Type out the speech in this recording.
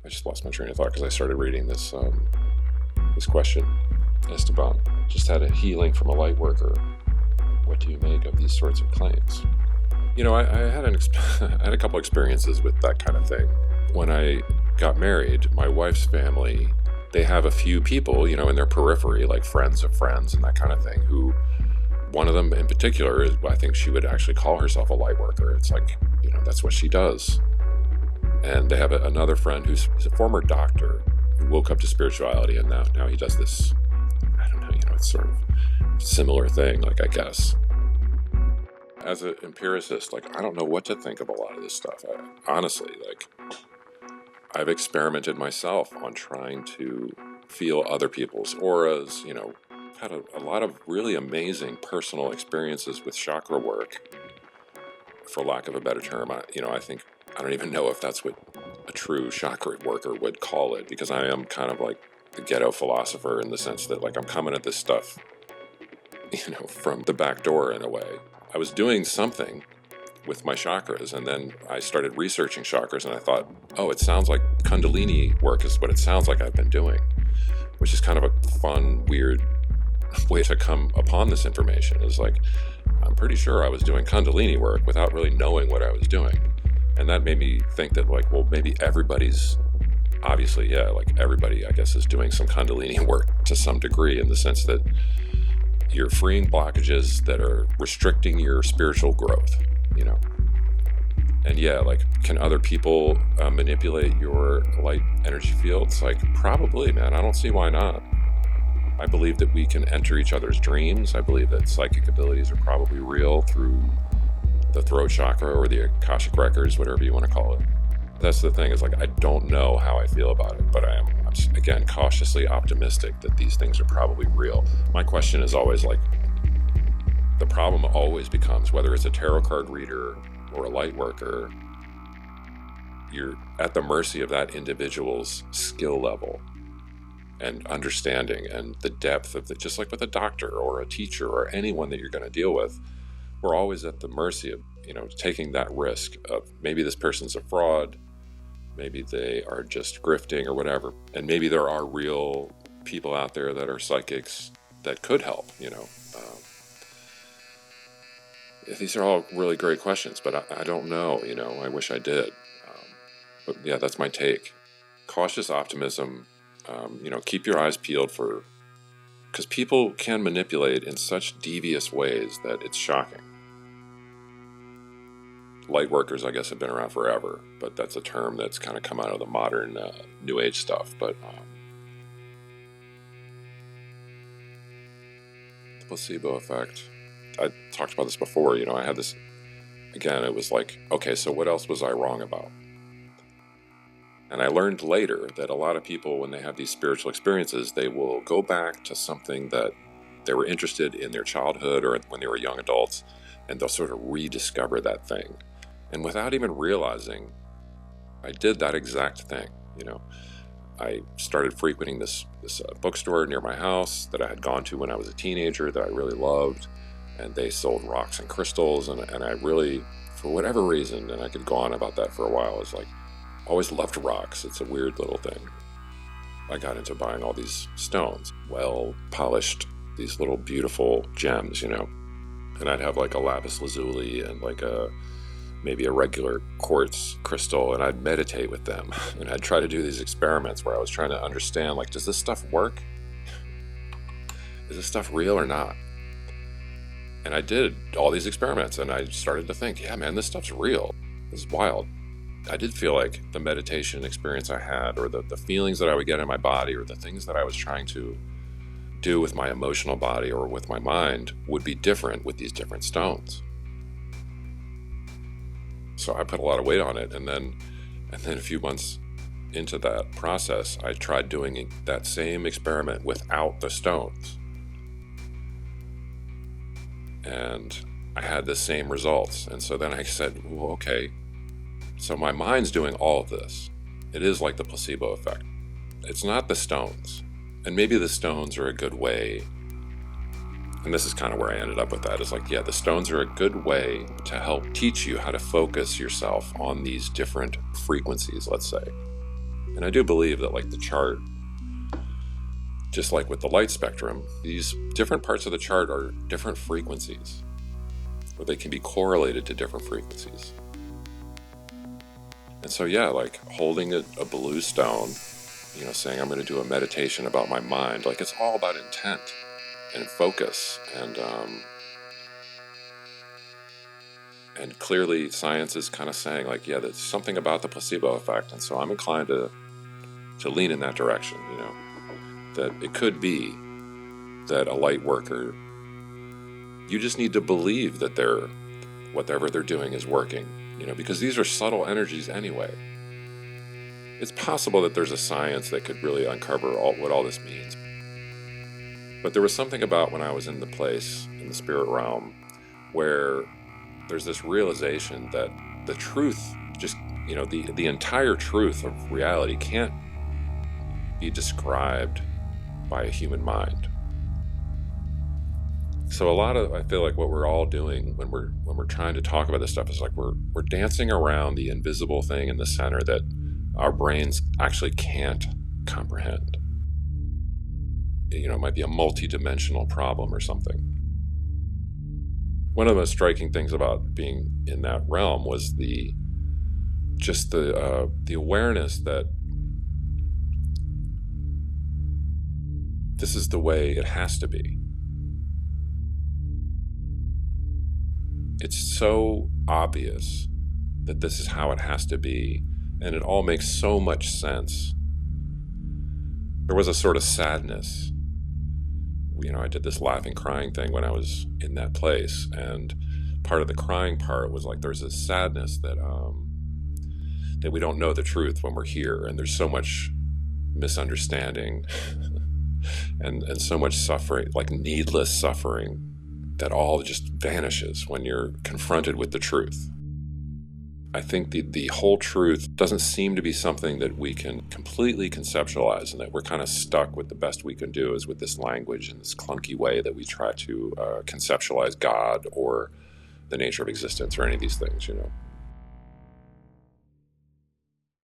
I just lost my train of thought because I started reading this this question. Esteban just had a healing from a light worker. What do you make of these sorts of claims? You know, I had I had a couple experiences with that kind of thing. When I got married, my wife's family, they have a few people, you know, in their periphery, like friends of friends and that kind of thing, who, one of them in particular, is, I think she would actually call herself a light worker. It's like, you know, that's what she does. And they have another friend who's a former doctor who woke up to spirituality, and now he does this, I don't know, you know, it's sort of similar thing, like, I guess. As an empiricist, like, I don't know what to think of a lot of this stuff. Honestly, like, I've experimented myself on trying to feel other people's auras, you know, had a lot of really amazing personal experiences with chakra work, for lack of a better term. I don't even know if that's what a true chakra worker would call it, because I am kind of like the ghetto philosopher in the sense that, like, I'm coming at this stuff, you know, from the back door in a way. I was doing something with my chakras, and then I started researching chakras, and I thought, oh, it sounds like kundalini work is what it sounds like I've been doing, which is kind of a fun, weird way to come upon this information. Is like, I'm pretty sure I was doing kundalini work without really knowing what I was doing. And that made me think that, like, well, maybe everybody's, obviously, yeah, like, everybody, I guess, is doing some kundalini work to some degree, in the sense that you're freeing blockages that are restricting your spiritual growth, you know. And yeah, like, can other people manipulate your light energy fields? Like, probably, man. I don't see why not. I believe that we can enter each other's dreams. I believe that psychic abilities are probably real through the throat chakra or the Akashic records, whatever you want to call it. That's the thing, is like, I don't know how I feel about it, but I'm again, cautiously optimistic that these things are probably real. My question is always, like, the problem always becomes, whether it's a tarot card reader or a light worker, you're at the mercy of that individual's skill level and understanding and the depth of it. Just like with a doctor or a teacher or anyone that you're going to deal with, we're always at the mercy of, you know, taking that risk of, maybe this person's a fraud, maybe they are just grifting or whatever, and maybe there are real people out there that are psychics that could help, you know. These are all really great questions, but I don't know, you know. I wish I did. But yeah, that's my take. Cautious optimism. You know, keep your eyes peeled for, because people can manipulate in such devious ways that it's shocking. Light workers, I guess, have been around forever, but that's a term that's kind of come out of the modern New Age stuff. But the placebo effect, I talked about this before, you know. I had this, again, it was like, okay, so what else was I wrong about? And I learned later that a lot of people, when they have these spiritual experiences, they will go back to something that they were interested in their childhood or when they were young adults, and they'll sort of rediscover that thing. And without even realizing, I did that exact thing, you know. I started frequenting this bookstore near my house that I had gone to when I was a teenager that I really loved, and they sold rocks and crystals, and I really, for whatever reason, and I could go on about that for a while, is like, always loved rocks. It's a weird little thing. I got into buying all these stones, well polished, these little beautiful gems, you know. And I'd have like a lapis lazuli and like maybe a regular quartz crystal, and I'd meditate with them. And I'd try to do these experiments where I was trying to understand, like, does this stuff work? Is this stuff real or not? And I did all these experiments, and I started to think, yeah, man, this stuff's real. This is wild. I did feel like the meditation experience I had, or the feelings that I would get in my body, or the things that I was trying to do with my emotional body or with my mind, would be different with these different stones. So I put a lot of weight on it, and then a few months into that process, I tried doing that same experiment without the stones. And I had the same results. And so then I said, well, okay, so my mind's doing all of this. It is like the placebo effect. It's not the stones. And maybe the stones are a good way, and this is kind of where I ended up with that, is like, yeah, the stones are a good way to help teach you how to focus yourself on these different frequencies, let's say. And I do believe that like the chart, just like with the light spectrum, these different parts of the chart are different frequencies, or they can be correlated to different frequencies. And so, yeah, like holding a blue stone, saying I'm going to do a meditation about my mind, like it's all about intent and focus. And clearly science is kind of saying like, yeah, there's something about the placebo effect. And so I'm inclined to lean in that direction, that it could be that a light worker, you just need to believe that whatever they're doing is working, because these are subtle energies anyway. It's possible that there's a science that could really uncover what all this means. But there was something about when I was in the place, in the spirit realm, where there's this realization that the truth, just, the entire truth of reality can't be described by a human mind. So I feel like what we're all doing when we're trying to talk about this stuff is like we're dancing around the invisible thing in the center that our brains actually can't comprehend. It might be a multi-dimensional problem or something. One of the most striking things about being in that realm was the awareness that this is the way it has to be. It's so obvious that this is how it has to be, and it all makes so much sense. There was a sort of sadness. I did this laughing, crying thing when I was in that place, and part of the crying part was like there's this sadness that we don't know the truth when we're here, and there's so much misunderstanding and so much suffering, like needless suffering, that all just vanishes when you're confronted with the truth. I think the whole truth doesn't seem to be something that we can completely conceptualize, and that we're kind of stuck with the best we can do is with this language and this clunky way that we try to conceptualize God or the nature of existence or any of these things,